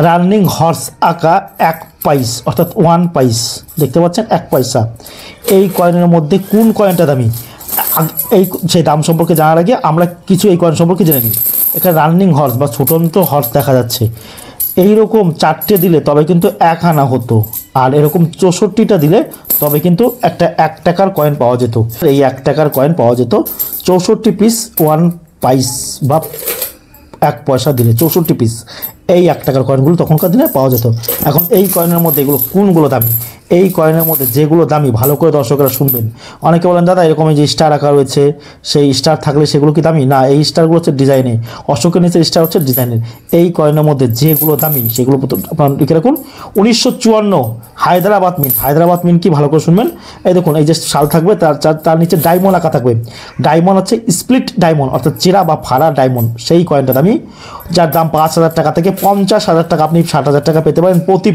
Running horse আঁকা 1 পয়স অর্থাৎ 1 পয়স দেখতে পাচ্ছেন 1 পয়সা। এই কয়েনের মধ্যে কোন কয়েনটা দামি? এই সেই দাম সম্পর্কে জানার আগে আমরা কিছু এই কয়েন সম্পর্কে জেনে নিই। এখানে রানিং হর্স বা ছোটন্ত হর্স দেখা যাচ্ছে। এইরকম 4টে দিলে তবে কিন্তু 1 আনা হতো, আর এরকম 64টা দিলে তবে কিন্তু একটা 1 টাকার কয়েন পাওয়া যেত। এই 1 টাকার কয়েন পাওয়া যেত 64 পিস 1 পয়স বা 1 পয়সা দিলে 64 পিস এই 1 টাকার কয়েনগুলো তখনকার দিনে পাওয়া যেত। এখন এই কয়েনের মধ্যে এগুলো কোনগুলো দামি? এই কয়েনের মধ্যে যেগুলো দামি ভালো করে দর্শকরা শুনবেন। অনেকে বলেন দাদা এরকম এই যে স্টার রাখা রয়েছে, সেই স্টার থাকলে সেগুলো কি দামি? না, এই স্টারগুলো হচ্ছে ডিজাইনে, অশোকের নিচের স্টার হচ্ছে ডিজাইনের। এই কয়েনের মধ্যে যেগুলো দামি সেগুলো আপনার লিখে রাখুন। 1954 হায়দ্রাবাদ মিন্ট। হায়দ্রাবাদ মিন্ট কি ভালো করে শুনবেন। এই দেখুন এই যে সাল থাকবে, তার নিচে ডায়মন্ড আঁকা থাকবে। ডায়মন্ড হচ্ছে স্প্লিট ডায়মন্ড অর্থাৎ চেরা বা ফাড়া ডায়মন্ড, সেই কয়েনটা দামি, যার দাম 5,000 টাকা থেকে 50,000 টাকা, আপনি 60,000 টাকা পেতে পারেন প্রতি